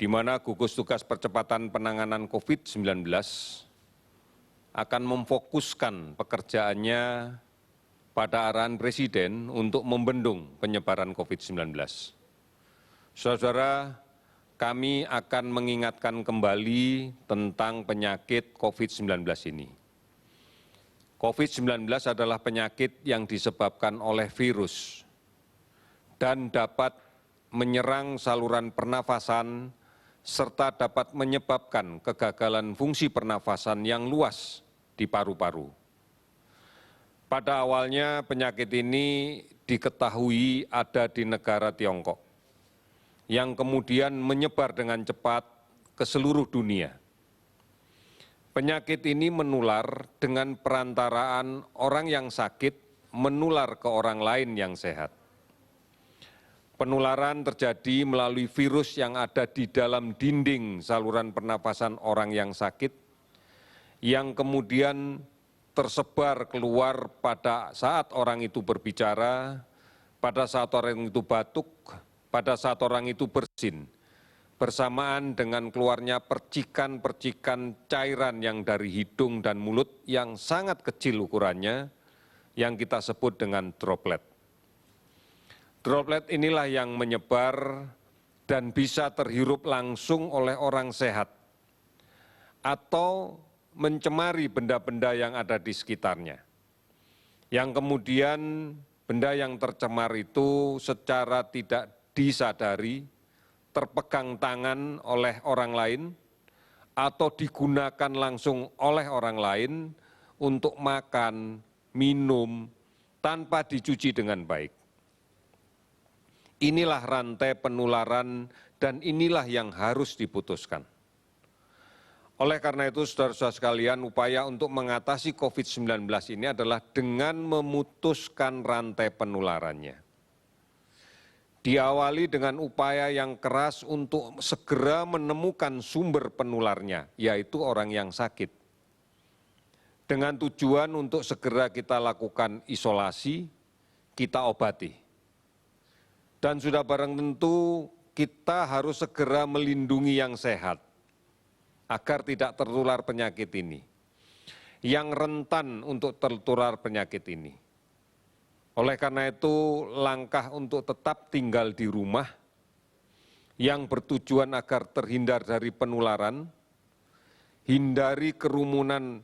di mana gugus tugas percepatan penanganan COVID-19 akan memfokuskan pekerjaannya pada arahan Presiden untuk membendung penyebaran COVID-19. Saudara-saudara, kami akan mengingatkan kembali tentang penyakit COVID-19 ini. COVID-19 adalah penyakit yang disebabkan oleh virus dan dapat menyerang saluran pernafasan serta dapat menyebabkan kegagalan fungsi pernafasan yang luas di paru-paru. Pada awalnya penyakit ini diketahui ada di negara Tiongkok, yang kemudian menyebar dengan cepat ke seluruh dunia. Penyakit ini menular dengan perantaraan orang yang sakit menular ke orang lain yang sehat. Penularan terjadi melalui virus yang ada di dalam dinding saluran pernafasan orang yang sakit, yang kemudian tersebar keluar pada saat orang itu berbicara, pada saat orang itu batuk, pada saat orang itu bersin, bersamaan dengan keluarnya percikan-percikan cairan yang dari hidung dan mulut yang sangat kecil ukurannya, yang kita sebut dengan droplet. Droplet inilah yang menyebar dan bisa terhirup langsung oleh orang sehat atau mencemari benda-benda yang ada di sekitarnya. Yang kemudian benda yang tercemar itu secara tidak disadari terpegang tangan oleh orang lain atau digunakan langsung oleh orang lain untuk makan, minum, tanpa dicuci dengan baik. Inilah rantai penularan dan inilah yang harus diputuskan. Oleh karena itu, saudara-saudara sekalian, upaya untuk mengatasi COVID-19 ini adalah dengan memutuskan rantai penularannya. Diawali dengan upaya yang keras untuk segera menemukan sumber penularnya, yaitu orang yang sakit. Dengan tujuan untuk segera kita lakukan isolasi, kita obati. Dan sudah barang tentu kita harus segera melindungi yang sehat agar tidak tertular penyakit ini, yang rentan untuk tertular penyakit ini. Oleh karena itu, langkah untuk tetap tinggal di rumah yang bertujuan agar terhindar dari penularan, hindari kerumunan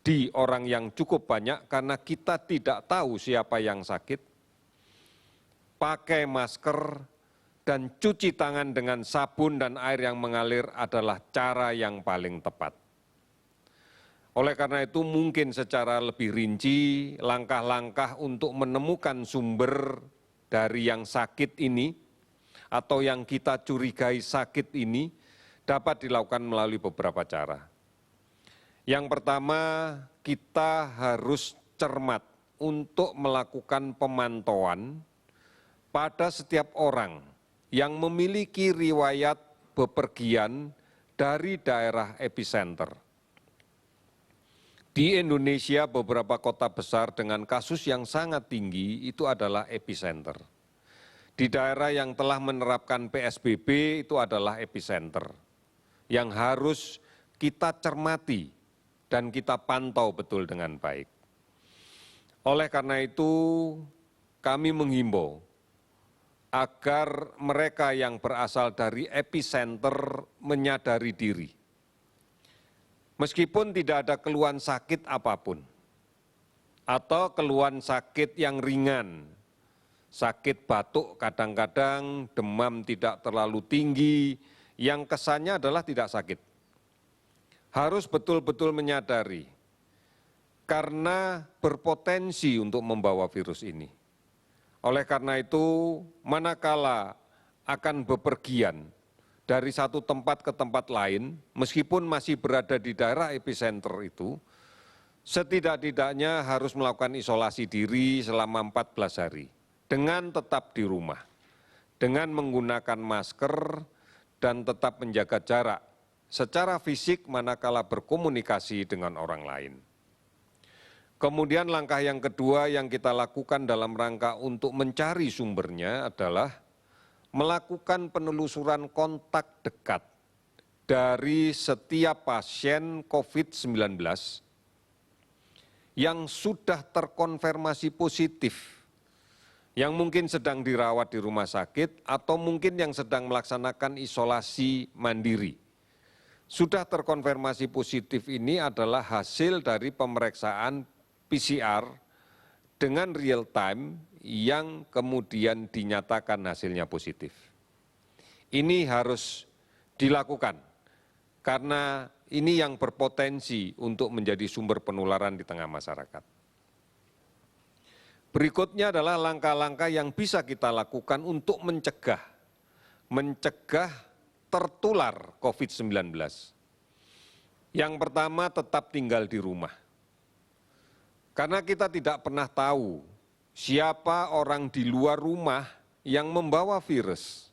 di orang yang cukup banyak karena kita tidak tahu siapa yang sakit, pakai masker, dan cuci tangan dengan sabun dan air yang mengalir adalah cara yang paling tepat. Oleh karena itu, mungkin secara lebih rinci, langkah-langkah untuk menemukan sumber dari yang sakit ini atau yang kita curigai sakit ini dapat dilakukan melalui beberapa cara. Yang pertama, kita harus cermat untuk melakukan pemantauan pada setiap orang yang memiliki riwayat bepergian dari daerah epicenter. Di Indonesia, beberapa kota besar dengan kasus yang sangat tinggi itu adalah epicenter. Di daerah yang telah menerapkan PSBB itu adalah epicenter, yang harus kita cermati dan kita pantau betul dengan baik. Oleh karena itu, kami menghimbau agar mereka yang berasal dari epicenter menyadari diri. Meskipun tidak ada keluhan sakit apapun, atau keluhan sakit yang ringan, sakit batuk kadang-kadang, demam tidak terlalu tinggi, yang kesannya adalah tidak sakit. Harus betul-betul menyadari, karena berpotensi untuk membawa virus ini. Oleh karena itu, manakala akan bepergian dari satu tempat ke tempat lain, meskipun masih berada di daerah epicenter itu, setidak-tidaknya harus melakukan isolasi diri selama 14 hari, dengan tetap di rumah, dengan menggunakan masker dan tetap menjaga jarak secara fisik manakala berkomunikasi dengan orang lain. Kemudian langkah yang kedua yang kita lakukan dalam rangka untuk mencari sumbernya adalah melakukan penelusuran kontak dekat dari setiap pasien COVID-19 yang sudah terkonfirmasi positif, yang mungkin sedang dirawat di rumah sakit atau mungkin yang sedang melaksanakan isolasi mandiri. Sudah terkonfirmasi positif ini adalah hasil dari pemeriksaan PCR dengan real time yang kemudian dinyatakan hasilnya positif. Ini harus dilakukan karena ini yang berpotensi untuk menjadi sumber penularan di tengah masyarakat. Berikutnya adalah langkah-langkah yang bisa kita lakukan untuk mencegah tertular COVID-19. Yang pertama, tetap tinggal di rumah. Karena kita tidak pernah tahu siapa orang di luar rumah yang membawa virus.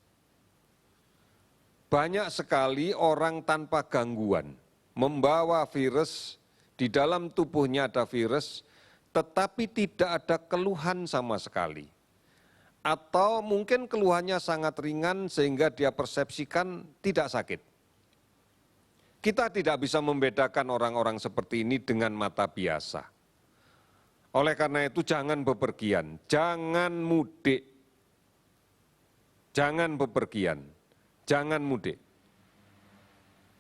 Banyak sekali orang tanpa gangguan membawa virus, di dalam tubuhnya ada virus, tetapi tidak ada keluhan sama sekali. Atau mungkin keluhannya sangat ringan sehingga dia persepsikan tidak sakit. Kita tidak bisa membedakan orang-orang seperti ini dengan mata biasa. Oleh karena itu jangan bepergian, jangan mudik, jangan bepergian, jangan mudik.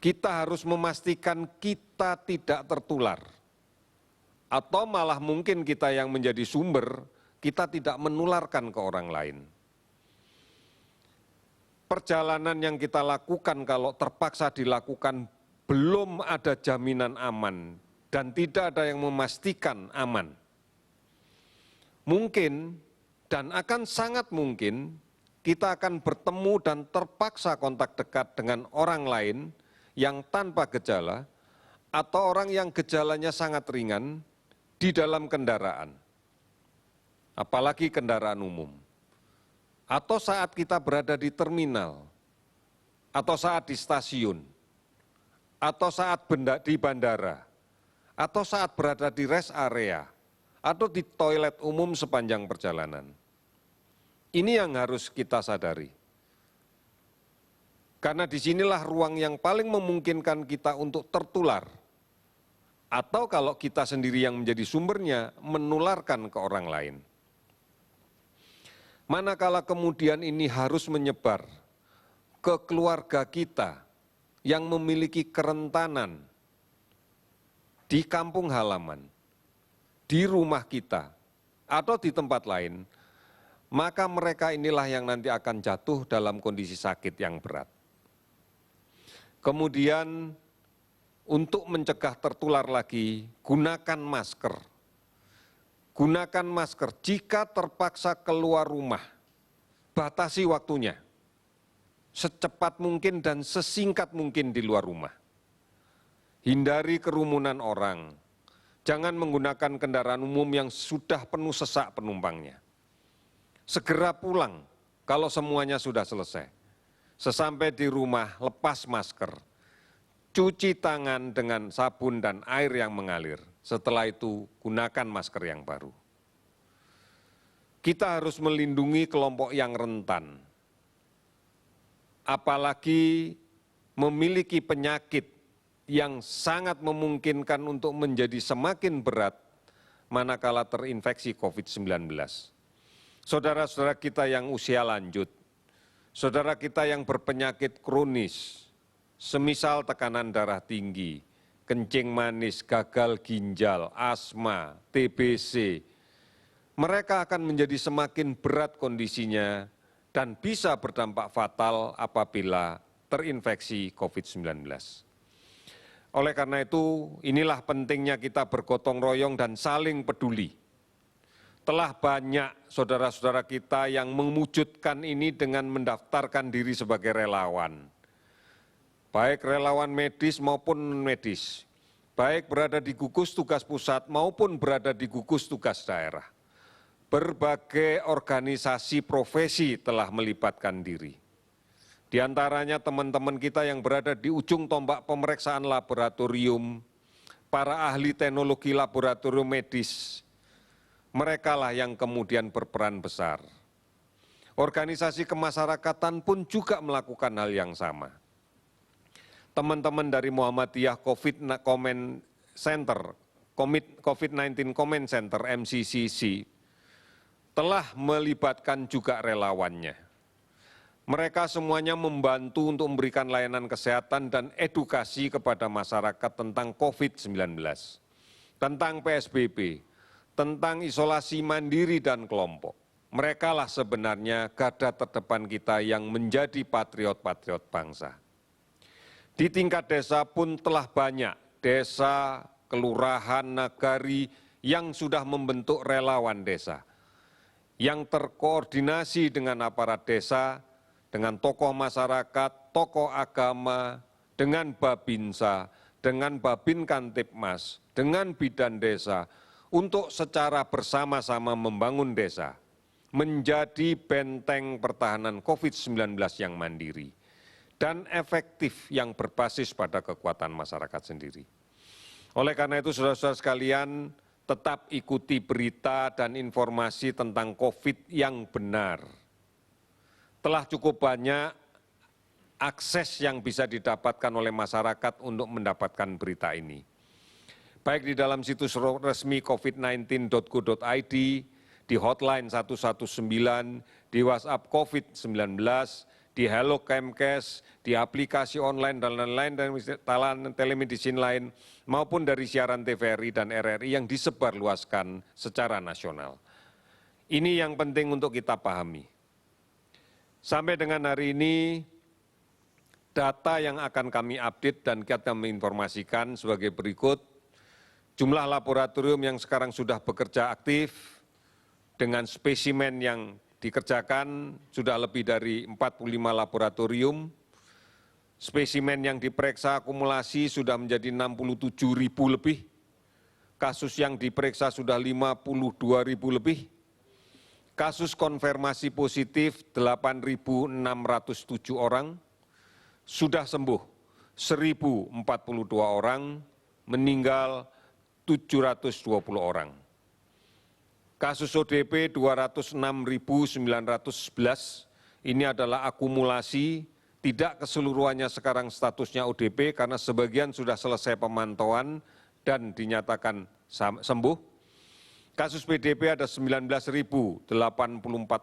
Kita harus memastikan kita tidak tertular. Atau malah mungkin kita yang menjadi sumber, kita tidak menularkan ke orang lain. Perjalanan yang kita lakukan kalau terpaksa dilakukan belum ada jaminan aman dan tidak ada yang memastikan aman. Mungkin dan akan sangat mungkin kita akan bertemu dan terpaksa kontak dekat dengan orang lain yang tanpa gejala atau orang yang gejalanya sangat ringan di dalam kendaraan, apalagi kendaraan umum, atau saat kita berada di terminal, atau saat di stasiun, atau saat di bandara, atau saat berada di rest area, atau di toilet umum sepanjang perjalanan. Ini yang harus kita sadari. Karena disinilah ruang yang paling memungkinkan kita untuk tertular. Atau kalau kita sendiri yang menjadi sumbernya, menularkan ke orang lain. Manakala kemudian ini harus menyebar ke keluarga kita yang memiliki kerentanan di kampung halaman, di rumah kita, atau di tempat lain, maka mereka inilah yang nanti akan jatuh dalam kondisi sakit yang berat. Kemudian untuk mencegah tertular lagi, gunakan masker. Gunakan masker jika terpaksa keluar rumah. Batasi waktunya. Secepat mungkin dan sesingkat mungkin di luar rumah. Hindari kerumunan orang. Jangan menggunakan kendaraan umum yang sudah penuh sesak penumpangnya. Segera pulang kalau semuanya sudah selesai. Sesampai di rumah, lepas masker, cuci tangan dengan sabun dan air yang mengalir. Setelah itu, gunakan masker yang baru. Kita harus melindungi kelompok yang rentan, apalagi memiliki penyakit yang sangat memungkinkan untuk menjadi semakin berat manakala terinfeksi COVID-19. Saudara-saudara kita yang usia lanjut, saudara kita yang berpenyakit kronis, semisal tekanan darah tinggi, kencing manis, gagal ginjal, asma, TBC, mereka akan menjadi semakin berat kondisinya dan bisa berdampak fatal apabila terinfeksi COVID-19. Oleh karena itu, inilah pentingnya kita bergotong royong dan saling peduli. Telah banyak saudara-saudara kita yang mewujudkan ini dengan mendaftarkan diri sebagai relawan. Baik relawan medis maupun non-medis, baik berada di gugus tugas pusat maupun berada di gugus tugas daerah. Berbagai organisasi profesi telah melibatkan diri. Di antaranya teman-teman kita yang berada di ujung tombak pemeriksaan laboratorium, para ahli teknologi laboratorium medis, merekalah yang kemudian berperan besar Organisasi kemasyarakatan pun juga melakukan hal yang sama. Teman-teman dari Muhammadiyah COVID-19 Comment Center MCCC telah melibatkan juga relawannya. Mereka semuanya membantu untuk memberikan layanan kesehatan dan edukasi kepada masyarakat tentang COVID-19, tentang PSBB, tentang isolasi mandiri dan kelompok. Mereka lah sebenarnya garda terdepan kita yang menjadi patriot-patriot bangsa. Di tingkat desa pun telah banyak desa, kelurahan, nagari yang sudah membentuk relawan desa, yang terkoordinasi dengan aparat desa, dengan tokoh masyarakat, tokoh agama, dengan Babinsa, dengan Babin Kantipmas, dengan bidan desa, untuk secara bersama-sama membangun desa, menjadi benteng pertahanan COVID-19 yang mandiri dan efektif yang berbasis pada kekuatan masyarakat sendiri. Oleh karena itu, saudara-saudara sekalian, tetap ikuti berita dan informasi tentang COVID yang benar. Telah cukup banyak akses yang bisa didapatkan oleh masyarakat untuk mendapatkan berita ini. Baik di dalam situs resmi covid19.go.id, di hotline 119, di WhatsApp COVID-19, di Hello Kemkes, di aplikasi online dan lain-lain, dan telemedicine lain, maupun dari siaran TVRI dan RRI yang disebarluaskan secara nasional. Ini yang penting untuk kita pahami. Sampai dengan hari ini, data yang akan kami update dan kita menginformasikan sebagai berikut. Jumlah laboratorium yang sekarang sudah bekerja aktif dengan spesimen yang dikerjakan sudah lebih dari 45 laboratorium. Spesimen yang diperiksa akumulasi sudah menjadi 67.000 lebih. Kasus yang diperiksa sudah 52.000 lebih. Kasus konfirmasi positif 8.607 orang, sudah sembuh 1.042 orang, meninggal 720 orang. Kasus ODP 206.911, ini adalah akumulasi, tidak keseluruhannya sekarang statusnya ODP karena sebagian sudah selesai pemantauan dan dinyatakan sembuh. Kasus PDP ada 19.084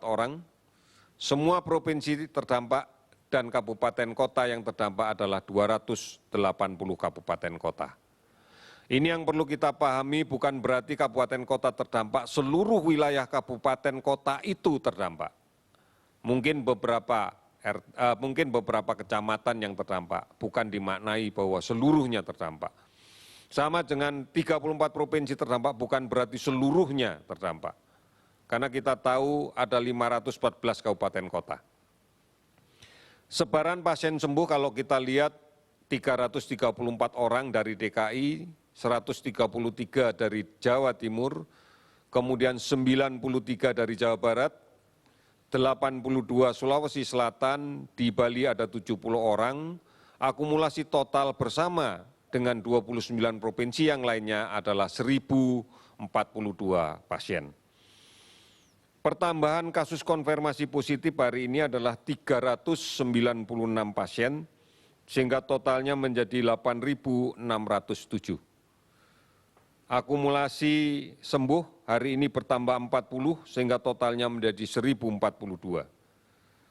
orang, semua provinsi terdampak dan kabupaten kota yang terdampak adalah 280 kabupaten kota. Ini yang perlu kita pahami, bukan berarti kabupaten kota terdampak, seluruh wilayah kabupaten kota itu terdampak. Mungkin beberapa kecamatan yang terdampak, bukan dimaknai bahwa seluruhnya terdampak. Sama dengan 34 provinsi terdampak bukan berarti seluruhnya terdampak. Karena kita tahu ada 514 kabupaten kota. Sebaran pasien sembuh kalau kita lihat 334 orang dari DKI, 133 dari Jawa Timur, kemudian 93 dari Jawa Barat, 82 Sulawesi Selatan, di Bali ada 70 orang, akumulasi total bersama dengan 29 provinsi yang lainnya adalah 1.042 pasien. Pertambahan kasus konfirmasi positif hari ini adalah 396 pasien, sehingga totalnya menjadi 8.607. Akumulasi sembuh hari ini bertambah 40, sehingga totalnya menjadi 1.042.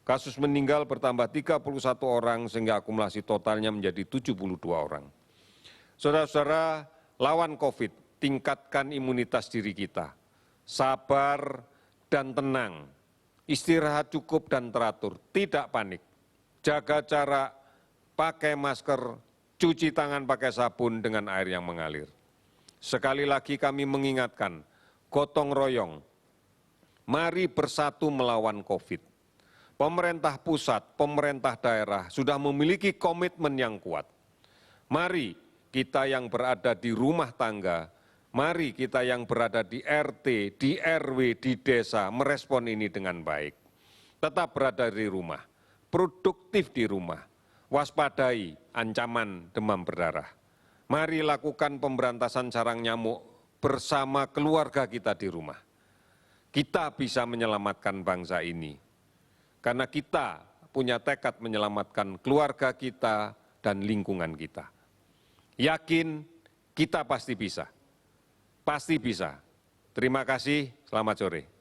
Kasus meninggal bertambah 31 orang, sehingga akumulasi totalnya menjadi 72 orang. Saudara-saudara, lawan COVID, tingkatkan imunitas diri kita. Sabar dan tenang, istirahat cukup dan teratur, tidak panik. Jaga jarak, pakai masker, cuci tangan pakai sabun dengan air yang mengalir. Sekali lagi kami mengingatkan, gotong royong, mari bersatu melawan COVID. Pemerintah pusat, pemerintah daerah sudah memiliki komitmen yang kuat. Mari kita yang berada di rumah tangga, mari kita yang berada di RT, di RW, di desa merespon ini dengan baik. Tetap berada di rumah, produktif di rumah, waspadai ancaman demam berdarah. Mari lakukan pemberantasan sarang nyamuk bersama keluarga kita di rumah. Kita bisa menyelamatkan bangsa ini. karena kita punya tekad menyelamatkan keluarga kita dan lingkungan kita. Yakin kita pasti bisa. Pasti bisa. Terima kasih, selamat sore.